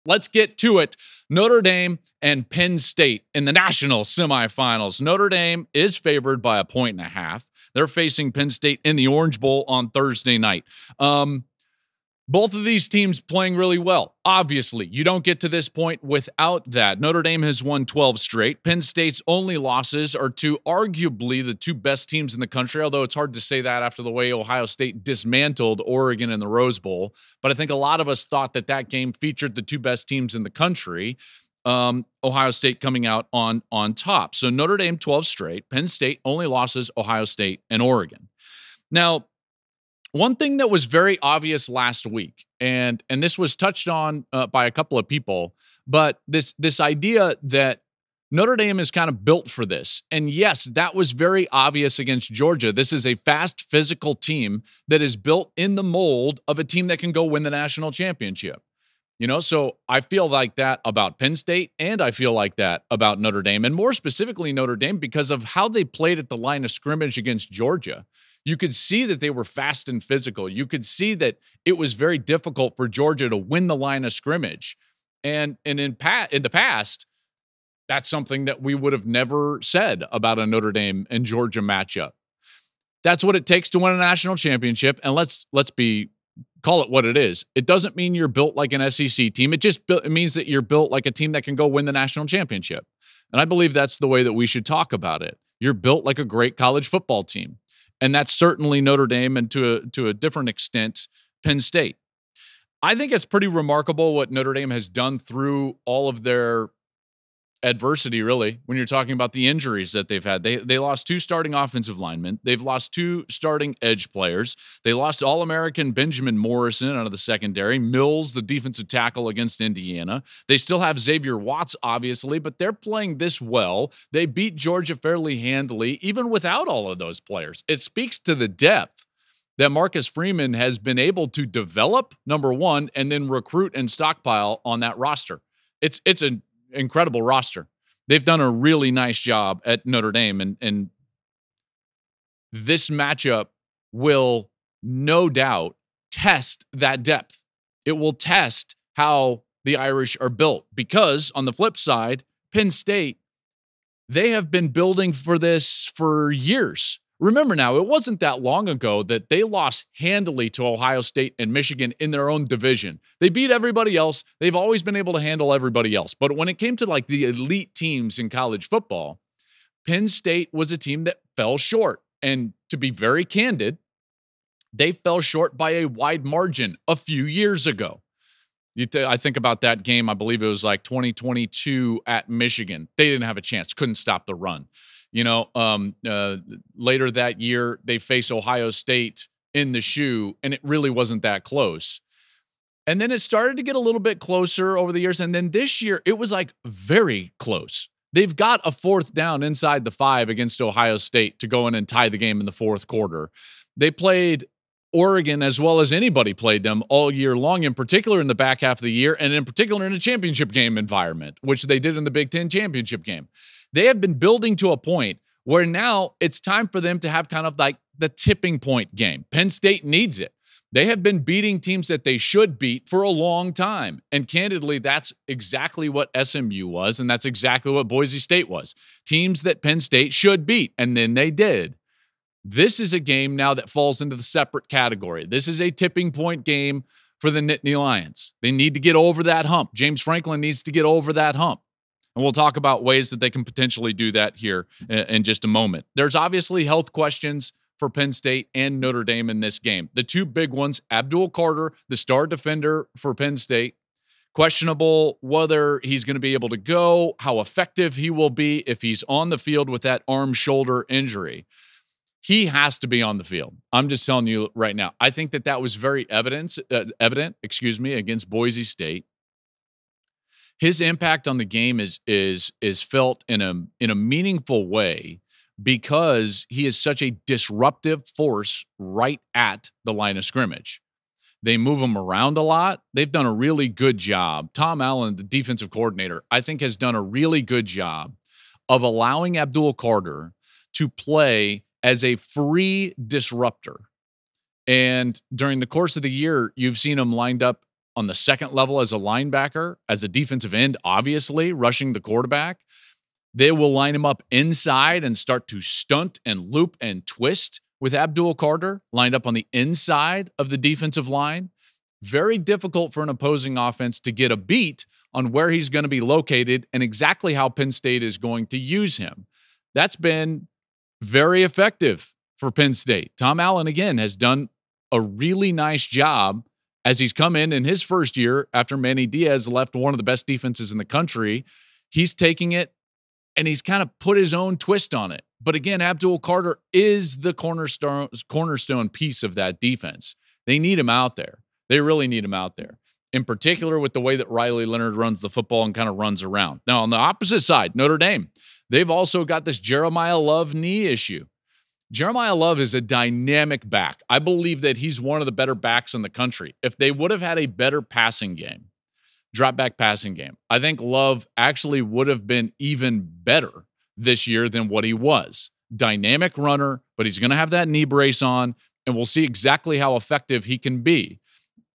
Let's get to it. Notre Dame and Penn State in the national semifinals. Notre Dame is favored by 1.5. They're facing Penn State in the Orange Bowl on Thursday night. Both of these teams playing really well. Obviously, you don't get to this point without that. Notre Dame has won 12 straight. Penn State's only losses are to arguably the two best teams in the country, although it's hard to say that after the way Ohio State dismantled Oregon in the Rose Bowl. But I think a lot of us thought that that game featured the two best teams in the country. Ohio State coming out on top. So Notre Dame 12 straight. Penn State only losses Ohio State and Oregon. Now, one thing that was very obvious last week, and this was touched on by a couple of people, but this idea that Notre Dame is kind of built for this. And yes, that was very obvious against Georgia. This is a fast, physical team that is built in the mold of a team that can go win the national championship. You know, so I feel like that about Penn State, and I feel like that about Notre Dame, and more specifically Notre Dame because of how they played at the line of scrimmage against Georgia. You could see that they were fast and physical. You could see that it was very difficult for Georgia to win the line of scrimmage. And in the past, that's something that we would have never said about a Notre Dame and Georgia matchup. That's what it takes to win a national championship. And let's call it what it is. It doesn't mean you're built like an SEC team. It means that you're built like a team that can go win the national championship. And I believe that's the way that we should talk about it. You're built like a great college football team. And that's certainly Notre Dame and to a different extent, Penn State. I think it's pretty remarkable what Notre Dame has done through all of their adversity, really, when you're talking about the injuries that they've had. They lost 2 starting offensive linemen. They've lost 2 starting edge players. They lost All-American Benjamin Morrison out of the secondary. Mills, the defensive tackle against Indiana. They still have Xavier Watts, obviously, but they're playing this well. They beat Georgia fairly handily, even without all of those players. It speaks to the depth that Marcus Freeman has been able to develop, number one, and then recruit and stockpile on that roster. It's an incredible roster. They've done a really nice job at Notre Dame, and this matchup will no doubt test that depth. It will test how the Irish are built because on the flip side, Penn State, they have been building for this for years. Remember now, it wasn't that long ago that they lost handily to Ohio State and Michigan in their own division. They beat everybody else. They've always been able to handle everybody else. But when it came to like the elite teams in college football, Penn State was a team that fell short. And to be very candid, they fell short by a wide margin a few years ago. I think about that game. I believe it was like 2022 at Michigan. They didn't have a chance, couldn't stop the run. You know, later that year, they faced Ohio State in the shoe, and it really wasn't that close. And then it started to get a little bit closer over the years. And then this year, it was like very close. They've got a 4th down inside the 5 against Ohio State to go in and tie the game in the 4th quarter. They played Oregon as well as anybody played them all year long, in particular in the back half of the year, and in particular in a championship game environment, which they did in the Big Ten championship game. They have been building to a point where now it's time for them to have kind of like the tipping point game. Penn State needs it. They have been beating teams that they should beat for a long time. And candidly, that's exactly what SMU was, and that's exactly what Boise State was. Teams that Penn State should beat, and then they did. This is a game now that falls into the separate category. This is a tipping point game for the Nittany Lions. They need to get over that hump. James Franklin needs to get over that hump. And we'll talk about ways that they can potentially do that here in just a moment. There's obviously health questions for Penn State and Notre Dame in this game. The two big ones, Abdul Carter, the star defender for Penn State, questionable whether he's going to be able to go, how effective he will be if he's on the field with that arm-shoulder injury. He has to be on the field. I'm just telling you right now. I think that was very evident, against Boise State. His impact on the game is felt in a meaningful way because he is such a disruptive force right at the line of scrimmage. They move him around a lot. They've done a really good job. Tom Allen, the defensive coordinator, I think has done a really good job of allowing Abdul Carter to play as a free disruptor. And during the course of the year, you've seen him lined up on the second level as a linebacker, as a defensive end, obviously, rushing the quarterback. They will line him up inside and start to stunt and loop and twist with Abdul Carter lined up on the inside of the defensive line. Very difficult for an opposing offense to get a beat on where he's going to be located and exactly how Penn State is going to use him. That's been very effective for Penn State. Tom Allen, again, has done a really nice job as he's come in his first year after Manny Diaz left one of the best defenses in the country. He's taking it and he's kind of put his own twist on it. But again, Abdul Carter is the cornerstone piece of that defense. They need him out there. They really need him out there, in particular with the way that Riley Leonard runs the football and kind of runs around. Now, on the opposite side, Notre Dame, they've also got this Jeremiah Love knee issue. Jeremiah Love is a dynamic back. I believe that he's one of the better backs in the country. If they would have had a better passing game, drop back passing game, I think Love actually would have been even better this year than what he was. Dynamic runner, but he's going to have that knee brace on, and we'll see exactly how effective he can be.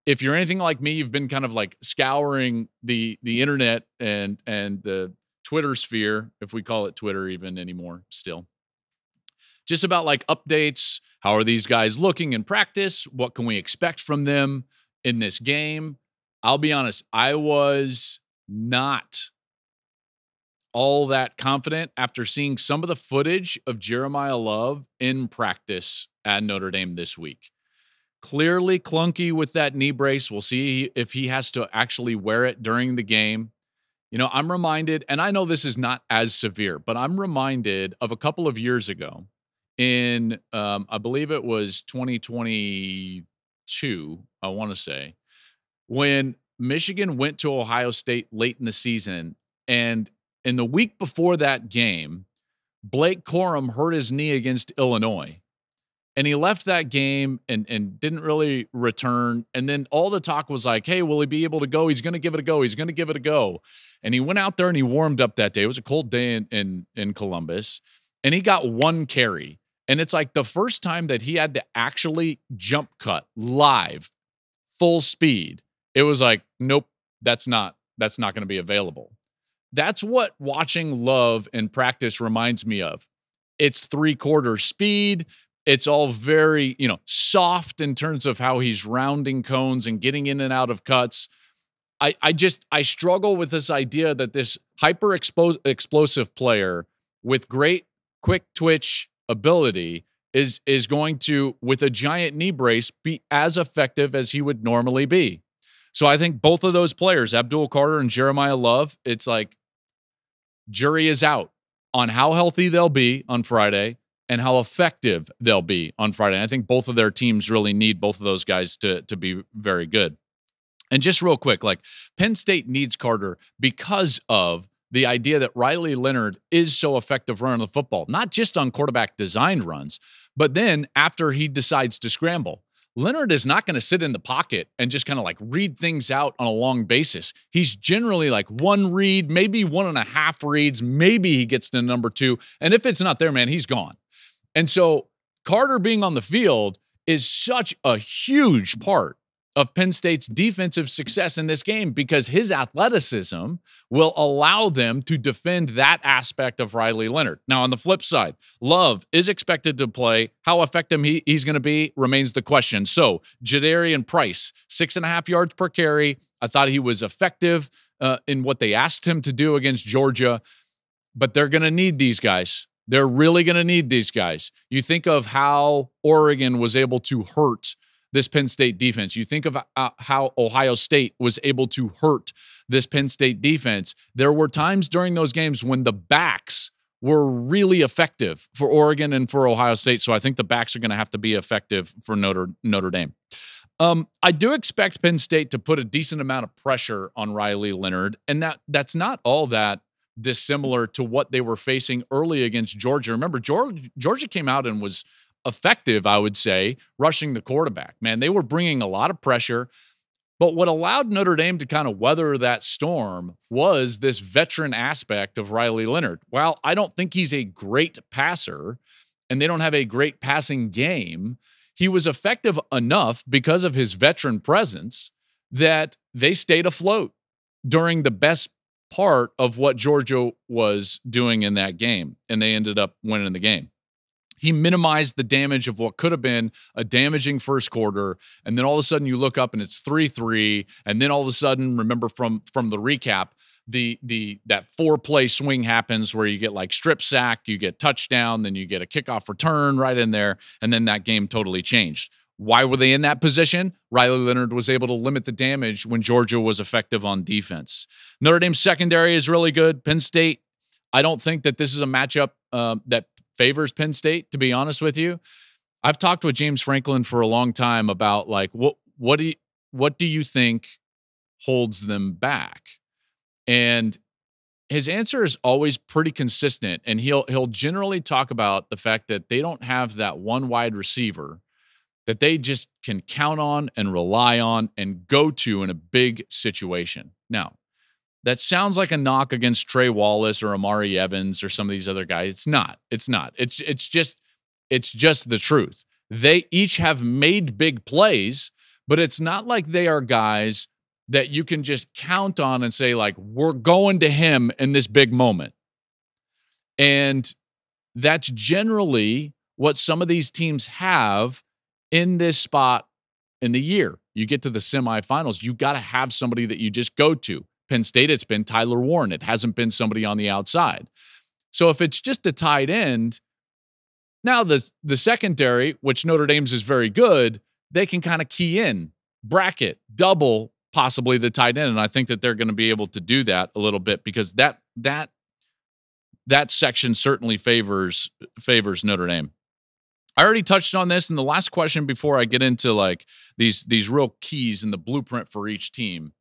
If you're anything like me, you've been kind of like scouring the internet and the Twitter sphere, if we call it Twitter even anymore still. Just about like updates. How are these guys looking in practice? What can we expect from them in this game? I'll be honest, I was not all that confident after seeing some of the footage of Jeremiah Love in practice at Notre Dame this week. Clearly clunky with that knee brace. We'll see if he has to actually wear it during the game. You know, I'm reminded, and I know this is not as severe, but I'm reminded of a couple of years ago in, I believe it was 2022, I want to say, when Michigan went to Ohio State late in the season. And in the week before that game, Blake Corum hurt his knee against Illinois. And he left that game and didn't really return. And then all the talk was like, hey, will he be able to go? He's going to give it a go. He's going to give it a go. And he went out there and he warmed up that day. It was a cold day in Columbus. And he got one carry. And it's like the first time that he had to actually jump cut live, full speed. It was like, nope, that's not going to be available. That's what watching Love in practice reminds me of. It's 3/4 speed. It's all very, soft in terms of how he's rounding cones and getting in and out of cuts. I struggle with this idea that this hyper explosive player with great quick twitch ability is going to, with a giant knee brace, be as effective as he would normally be. So I think both of those players, Abdul Carter and Jeremiah Love, it's like jury is out on how healthy they'll be on Friday and how effective they'll be on Friday. And I think both of their teams really need both of those guys to be very good. And just real quick, like Penn State needs Carter because of the idea that Riley Leonard is so effective running the football, not just on quarterback designed runs, but then after he decides to scramble. Leonard is not going to sit in the pocket and just kind of like read things out on a long basis. He's generally like one read, maybe 1.5 reads. Maybe he gets to number 2. And if it's not there, man, he's gone. And so Carter being on the field is such a huge part of Penn State's defensive success in this game because his athleticism will allow them to defend that aspect of Riley Leonard. Now, on the flip side, Love is expected to play. How effective he's going to be remains the question. So, Jadarian Price, 6.5 yards per carry. I thought he was effective in what they asked him to do against Georgia, but they're going to need these guys. They're really going to need these guys. You think of how Oregon was able to hurt this Penn State defense. You think of how Ohio State was able to hurt this Penn State defense. There were times during those games when the backs were really effective for Oregon and for Ohio State. So I think the backs are going to have to be effective for Notre Dame. I do expect Penn State to put a decent amount of pressure on Riley Leonard, and that's not all that dissimilar to what they were facing early against Georgia. Remember, Georgia came out and was effective, I would say, rushing the quarterback. Man, they were bringing a lot of pressure. But what allowed Notre Dame to kind of weather that storm was this veteran aspect of Riley Leonard. While I don't think he's a great passer and they don't have a great passing game, he was effective enough because of his veteran presence that they stayed afloat during the best part of what Georgia was doing in that game, and they ended up winning the game. He minimized the damage of what could have been a damaging first quarter, and then all of a sudden you look up and it's 3-3, and then all of a sudden, remember from the recap, that 4-play swing happens where you get like strip sack, you get touchdown, then you get a kickoff return right in there, and then that game totally changed. Why were they in that position? Riley Leonard was able to limit the damage when Georgia was effective on defense. Notre Dame's secondary is really good. Penn State, I don't think that this is a matchup that favors Penn State, to be honest with you. I've talked with James Franklin for a long time about like what do you think holds them back? And his answer is always pretty consistent, and he'll generally talk about the fact that they don't have that one wide receiver that they just can count on and rely on and go to in a big situation. Now, that sounds like a knock against Trey Wallace or Amari Evans or some of these other guys. It's not. It's not. It's just the truth. They each have made big plays, but it's not like they are guys that you can just count on and say, like, we're going to him in this big moment. And that's generally what some of these teams have in this spot in the year. You get to the semifinals, you got to have somebody that you just go to. Penn State, it's been Tyler Warren. It hasn't been somebody on the outside. So if it's just a tight end, now the secondary, which Notre Dame's is very good, they can kind of key in, bracket, double possibly the tight end. And I think that they're going to be able to do that a little bit because that section certainly favors Notre Dame. I already touched on this in the last question before I get into like these real keys in the blueprint for each team.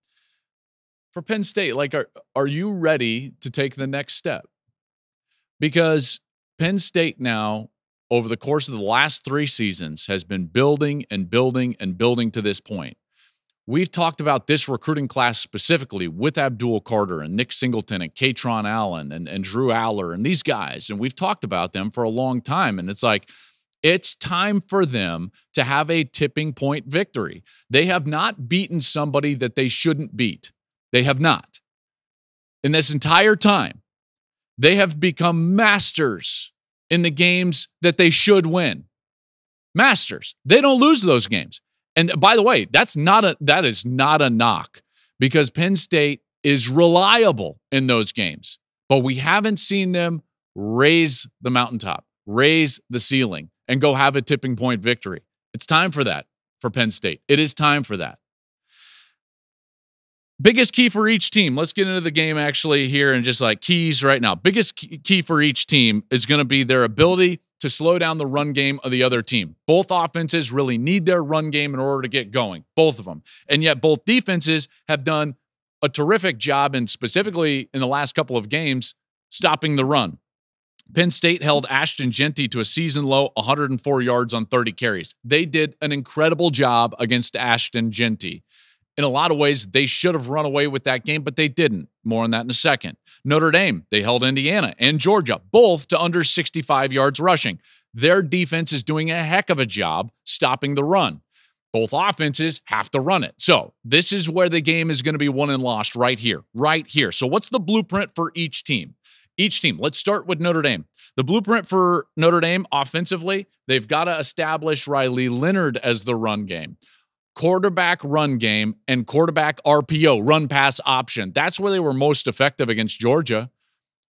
For Penn State, like, are you ready to take the next step? Because Penn State now, over the course of the last 3 seasons, has been building and building and building to this point. We've talked about this recruiting class specifically with Abdul Carter and Nick Singleton and Kaytron Allen and Drew Aller and these guys, and we've talked about them for a long time, and it's like, it's time for them to have a tipping point victory. They have not beaten somebody that they shouldn't beat. They have not. In this entire time, they have become masters in the games that they should win. Masters. They don't lose those games. And by the way, that is not a knock because Penn State is reliable in those games. But we haven't seen them raise the mountaintop, raise the ceiling, and go have a tipping point victory. It's time for that for Penn State. It is time for that. Biggest key for each team. Let's get into the game actually here and just like keys right now. Biggest key for each team is going to be their ability to slow down the run game of the other team. Both offenses really need their run game in order to get going, both of them. And yet both defenses have done a terrific job, and specifically in the last couple of games, stopping the run. Penn State held Ashton Jeanty to a season-low 104 yards on 30 carries. They did an incredible job against Ashton Jeanty. In a lot of ways, they should have run away with that game, but they didn't. More on that in a second. Notre Dame, they held Indiana and Georgia, both to under 65 yards rushing. Their defense is doing a heck of a job stopping the run. Both offenses have to run it. So this is where the game is going to be won and lost right here, right here. So what's the blueprint for each team? Each team. Let's start with Notre Dame. The blueprint for Notre Dame offensively, they've got to establish Riley Leonard as the run game. Quarterback run game and quarterback RPO, run pass option. That's where they were most effective against Georgia.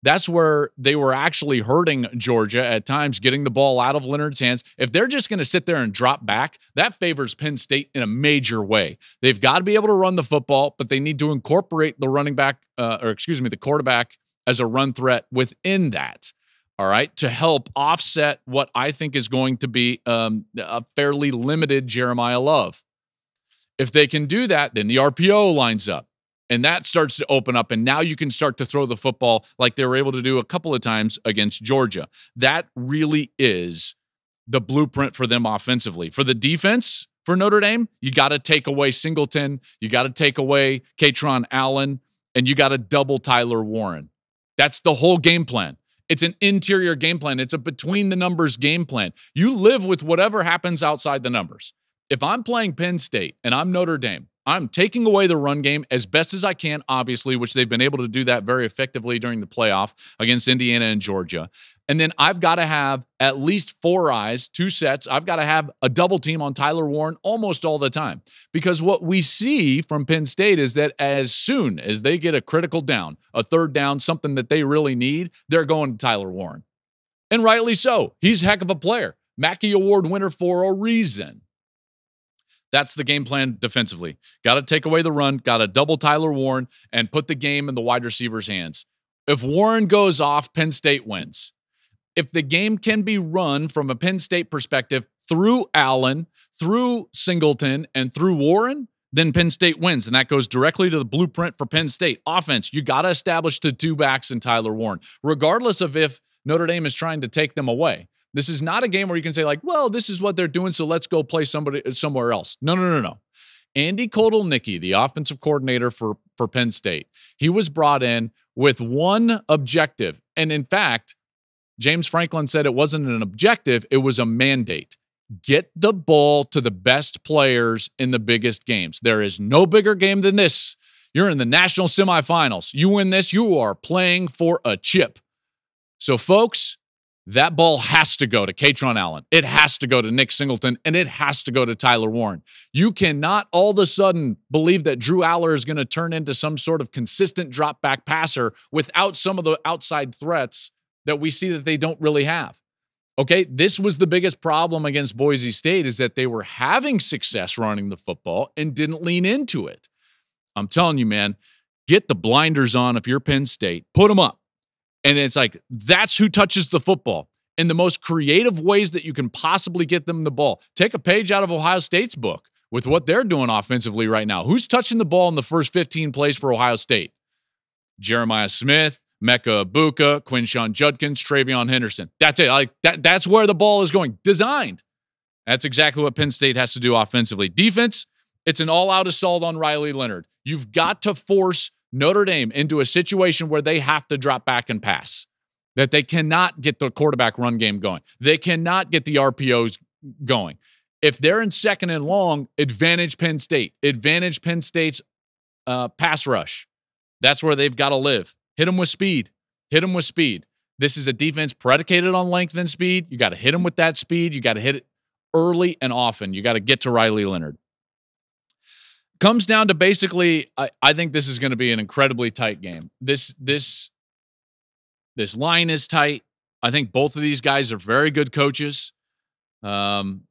That's where they were actually hurting Georgia at times, getting the ball out of Leonard's hands. If they're just going to sit there and drop back, that favors Penn State in a major way. They've got to be able to run the football, but they need to incorporate the quarterback as a run threat within that. All right, to help offset what I think is going to be a fairly limited Jeremiah Love. If they can do that, then the RPO lines up, and that starts to open up, and now you can start to throw the football like they were able to do a couple of times against Georgia. That really is the blueprint for them offensively. For the defense, for Notre Dame, you got to take away Singleton, you got to take away Kaytron Allen, and you got to double Tyler Warren. That's the whole game plan. It's an interior game plan. It's a between-the-numbers game plan. You live with whatever happens outside the numbers. If I'm playing Penn State and I'm Notre Dame, I'm taking away the run game as best as I can, obviously, which they've been able to do that very effectively during the playoff against Indiana and Georgia. And then I've got to have at least 4 eyes, 2 sets. I've got to have a double team on Tyler Warren almost all the time. Because what we see from Penn State is that as soon as they get a critical down, a third down, something that they really need, they're going to Tyler Warren. And rightly so. He's a heck of a player. Mackey Award winner for a reason. That's the game plan defensively. Got to take away the run, got to double Tyler Warren, and put the game in the wide receiver's hands. If Warren goes off, Penn State wins. If the game can be run from a Penn State perspective through Allen, through Singleton, and through Warren, then Penn State wins, and that goes directly to the blueprint for Penn State. Offense, you got to establish the 2 backs and Tyler Warren, regardless of if Notre Dame is trying to take them away. This is not a game where you can say, like, well, this is what they're doing, so let's go play somebody somewhere else. No. Andy Kotelnicki, the offensive coordinator for Penn State, he was brought in with one objective. And in fact, James Franklin said it wasn't an objective, it was a mandate. Get the ball to the best players in the biggest games. There is no bigger game than this. You're in the national semifinals. You win this, you are playing for a chip. So, folks, that ball has to go to Kaytron Allen. It has to go to Nick Singleton, and it has to go to Tyler Warren. You cannot all of a sudden believe that Drew Aller is going to turn into some sort of consistent drop-back passer without some of the outside threats that we see that they don't really have. Okay, this was the biggest problem against Boise State, is that they were having success running the football and didn't lean into it. I'm telling you, man, get the blinders on if you're Penn State. Put them up. And it's like, that's who touches the football in the most creative ways that you can possibly get them the ball. Take a page out of Ohio State's book with what they're doing offensively right now. Who's touching the ball in the first 15 plays for Ohio State? Jeremiah Smith, Mecca Ibuka, Quinshawn Judkins, Travion Henderson. That's it. That's where the ball is going. Designed. That's exactly what Penn State has to do offensively. Defense, it's an all-out assault on Riley Leonard. You've got to force Notre Dame into a situation where they have to drop back and pass, that they cannot get the quarterback run game going. They cannot get the RPOs going. If they're in second and long, advantage Penn State. Advantage Penn State's pass rush. That's where they've got to live. Hit them with speed. Hit them with speed. This is a defense predicated on length and speed. You got to hit them with that speed. You got to hit it early and often. You got to get to Riley Leonard. Comes down to basically, I think this is going to be an incredibly tight game. This line is tight. I think both of these guys are very good coaches. And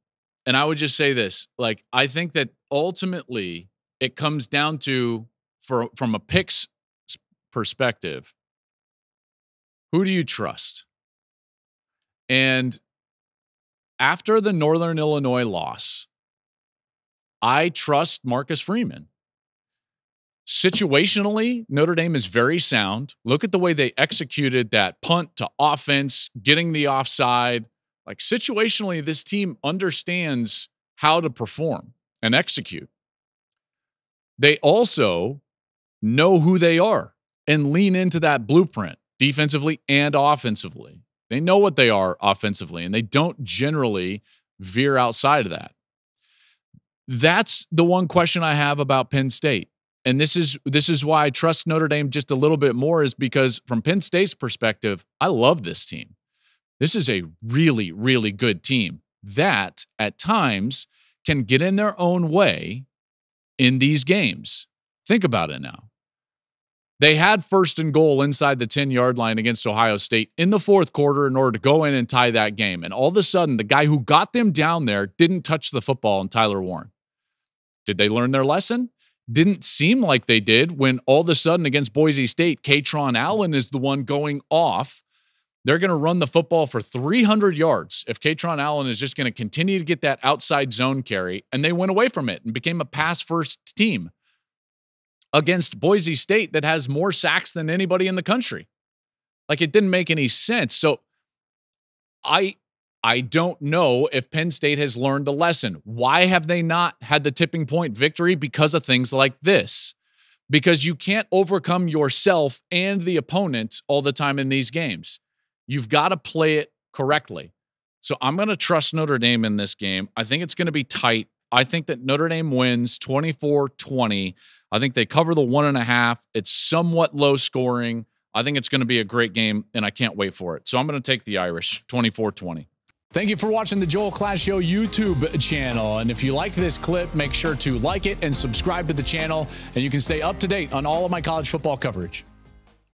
I would just say this, like, I think that ultimately it comes down to, from a picks perspective, who do you trust? And after the Northern Illinois loss, I trust Marcus Freeman. Situationally, Notre Dame is very sound. Look at the way they executed that punt to offense, getting the offside. Like, situationally, this team understands how to perform and execute. They also know who they are and lean into that blueprint defensively and offensively. They know what they are offensively, and they don't generally veer outside of that. That's the one question I have about Penn State. And this is why I trust Notre Dame just a little bit more, is because from Penn State's perspective, I love this team. This is a really, really good team that at times can get in their own way in these games. Think about it now. They had first and goal inside the 10-yard line against Ohio State in the fourth quarter in order to go in and tie that game. And all of a sudden, the guy who got them down there didn't touch the football, and Tyler Warren. Did they learn their lesson? Didn't seem like they did when all of a sudden against Boise State, Kaytron Allen is the one going off. They're going to run the football for 300 yards if Kaytron Allen is just going to continue to get that outside zone carry, and they went away from it and became a pass-first team against Boise State that has more sacks than anybody in the country. Like, it didn't make any sense. So I don't know if Penn State has learned a lesson. Why have they not had the tipping point victory? Because of things like this. Because you can't overcome yourself and the opponent all the time in these games. You've got to play it correctly. So I'm going to trust Notre Dame in this game. I think it's going to be tight. I think that Notre Dame wins 24-20. I think they cover the 1.5. It's somewhat low scoring. I think it's going to be a great game, and I can't wait for it. So I'm going to take the Irish 24-20. Thank you for watching the Joel Klatt Show YouTube channel. And if you liked this clip, make sure to like it and subscribe to the channel, and you can stay up to date on all of my college football coverage.